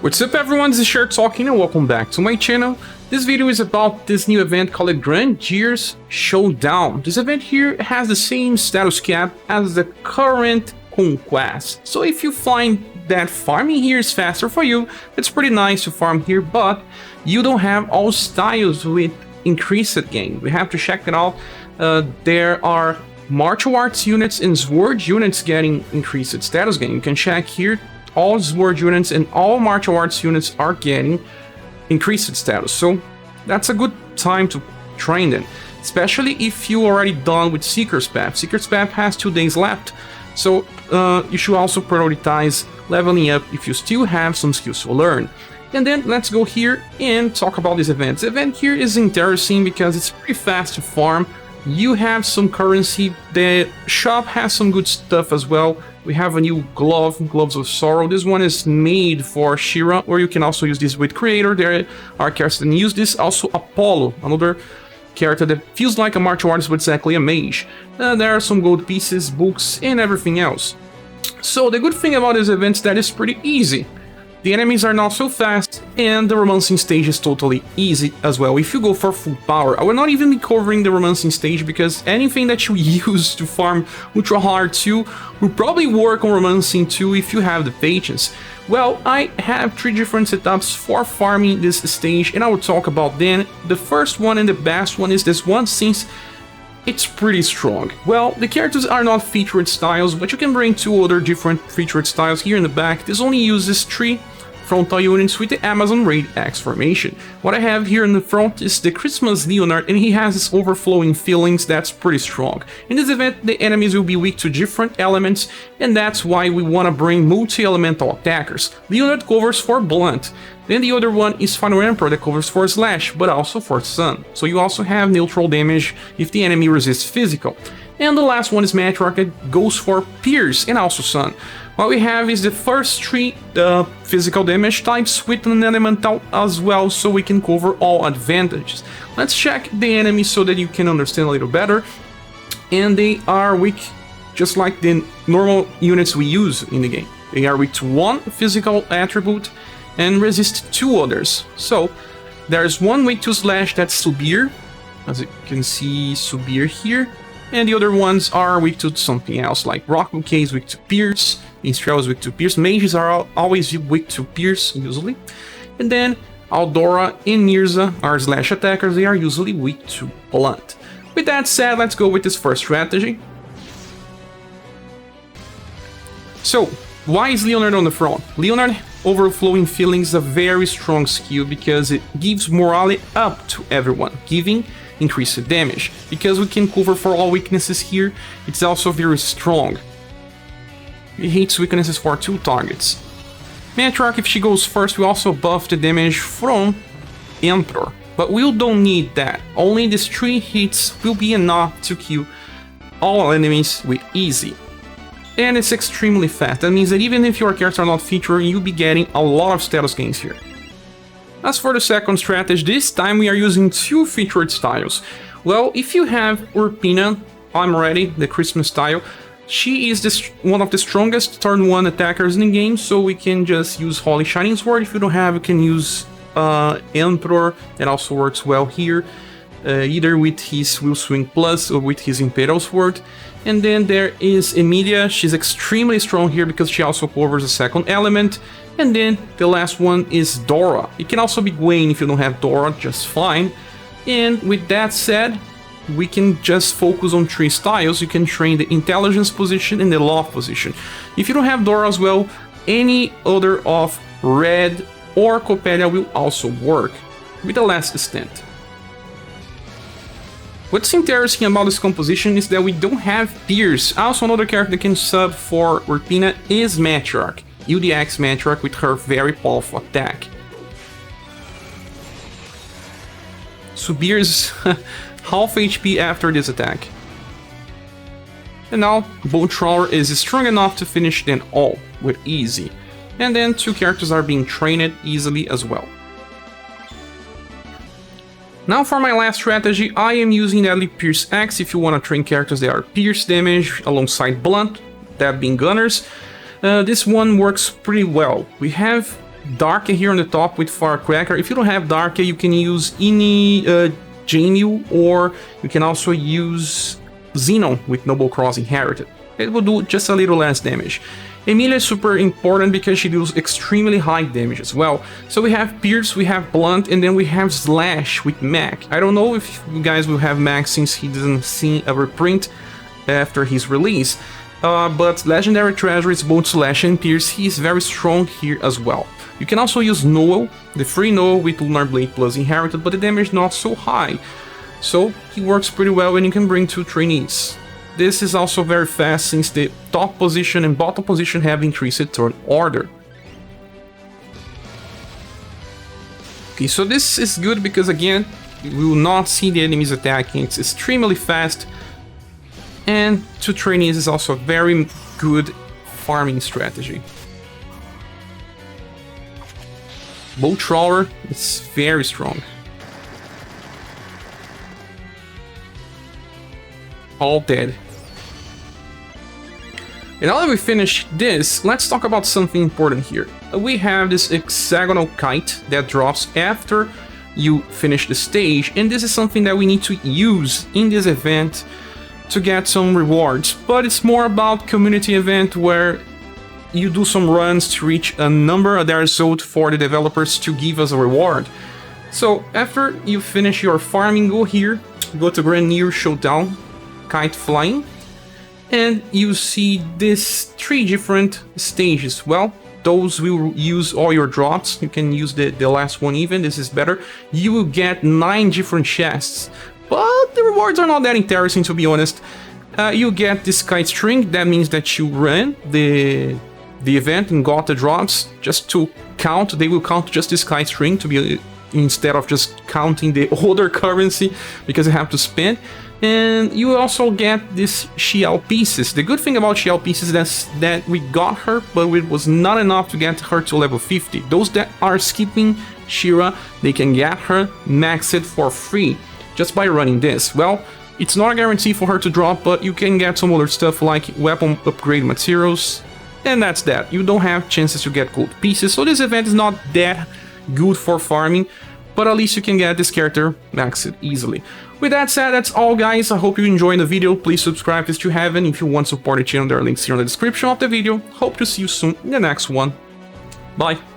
What's up everyone, this is Scher talking and welcome back to my channel. This video is about this new event called Grandier's Showdown. This event here has the same status cap as the current Conquest. So if you find that farming here is faster for you, it's pretty nice to farm here, but you don't have all styles with increased gain. We have to check it out. There are martial arts units and sword units getting increased status gain. You can check here. All sword units and all martial arts units are getting increased status, so that's a good time to train them, especially if you already done with Seeker's Path. Seeker's Path has 2 days left, so you should also prioritize leveling up if you still have some skills to learn. And then let's go here and talk about this event. This event here is interesting because it's pretty fast to farm. You have some currency, the shop has some good stuff as well. We have a new Gloves of Sorrow. This one is made for Shira, or you can also use this with Creator. There are characters that use this. Also Apollo, another character that feels like a martial artist but exactly a mage. There are some gold pieces, books, and everything else. So the good thing about this event is that it's pretty easy. The enemies are not so fast, and the romancing stage is totally easy as well. If you go for full power, I will not even be covering the romancing stage because anything that you use to farm Ultra Hard 2 will probably work on romancing 2 if you have the patience. Well, I have 3 different setups for farming this stage, and I will talk about them. The first one and the best one is this one, since it's pretty strong. Well, the characters are not featured styles, but you can bring 2 other different featured styles here in the back. This only uses 3 frontal units with the Amazon Raid X formation. What I have here in the front is the Christmas Leonard, and he has this overflowing feelings that's pretty strong. In this event, the enemies will be weak to different elements, and that's why we want to bring multi-elemental attackers. Leonard covers for blunt, then the other one is Final Emperor that covers for slash, but also for stun. So you also have neutral damage if the enemy resists physical. And the last one is Matriarch that goes for pierce and also stun. What we have is the first 3 physical damage types with an elemental as well, so we can cover all advantages. Let's check the enemies so that you can understand a little better. And they are weak just like the normal units we use in the game. They are weak to 1 physical attribute and resist 2 others. So there's one weak to slash, that's ScherBR, as you can see ScherBR here. And the other ones are weak to something else, like Rock Bouquet is weak to pierce, Minstrel is weak to pierce, Mages are always weak to pierce, usually. And then Aldora and Nirza are slash attackers, they are usually weak to blunt. With that said, let's go with this first strategy. So, why is Leonard on the front? Leonard Overflowing Feelings is a very strong skill because it gives morale up to everyone, giving increased damage. Because we can cover for all weaknesses here, it's also very strong. It hits weaknesses for 2 targets. Matriarch, if she goes first, will also buff the damage from Emperor, but we don't need that. Only these 3 hits will be enough to kill all enemies with easy. And it's extremely fast. That means that even if your characters are not featured, you'll be getting a lot of status gains here. As for the second strategy, this time we are using 2 featured styles. Well, if you have Urpina, I'm ready, the Christmas style, she is one of the strongest turn 1 attackers in the game, so we can just use Holy Shining Sword. If you don't have, you can use Emperor, that also works well here, either with his Will Swing Plus or with his Imperial Sword. And then there is Emilia, she's extremely strong here because she also covers the second element. And then the last one is Dora. It can also be Gwen if you don't have Dora, just fine. And with that said, we can just focus on 3 styles. You can train the Intelligence position and the Love position. If you don't have Dora as well, any other of Red or Coppelia will also work, with the last stint. What's interesting about this composition is that we don't have Pierce. Also, another character that can sub for Urpina is Matriarch. UDX Matriarch with her very powerful attack. ScherBR is half HP after this attack. And now, Bolt Thrower is strong enough to finish them all with easy. And then 2 characters are being trained easily as well. Now for my last strategy, I am using Deadly Pierce X if you want to train characters that are pierce damage alongside blunt, that being gunners. This one works pretty well. We have Dark here on the top with Firecracker. If you don't have Dark, you can use any Jamil, or you can also use Xenon with Noble Cross Inherited. It will do just a little less damage. Emilia is super important because she deals extremely high damage as well. So we have Pierce, we have Blunt, and then we have Slash with Mac. I don't know if you guys will have Mac since he doesn't see a reprint after his release. But Legendary Treasure is both Slash and Pierce. He is very strong here as well. You can also use Noel, the free Noel with Lunar Blade plus Inherited, but the damage is not so high. So he works pretty well when you can bring 2 trainees. This is also very fast since the top position and bottom position have increased turn order. Okay, so this is good because again, you will not see the enemies attacking, it's extremely fast. And 2 trainees is also a very good farming strategy. Bow Trawler is very strong. All dead. And now that we finished this, let's talk about something important here. We have this hexagonal kite that drops after you finish the stage, and this is something that we need to use in this event to get some rewards. But it's more about community event where you do some runs to reach a number, that result for the developers to give us a reward. So after you finish your farming, go here, go to Grand Near Showdown, Kite Flying, and you see these 3 different stages. Well, those will use all your drops. You can use the last one even, this is better. You will get 9 different chests, but the rewards are not that interesting, to be honest. You get this kite string, that means that you ran the event and got the drops. Just to count, they will count just this kite string to be instead of just counting the other currency because you have to spend. And you also get these Shiel pieces. The good thing about Shiel pieces is that we got her, but it was not enough to get her to level 50. Those that are skipping Shira, they can get her maxed for free just by running this. Well, it's not a guarantee for her to drop, but you can get some other stuff like weapon upgrade materials, and that's that. You don't have chances to get gold pieces, so this event is not that good for farming, but at least you can get this character maxed easily. With that said, that's all guys. I hope you enjoyed the video. Please subscribe if you haven't. If you want to support the channel, there are links here in the description of the video. Hope to see you soon in the next one. Bye.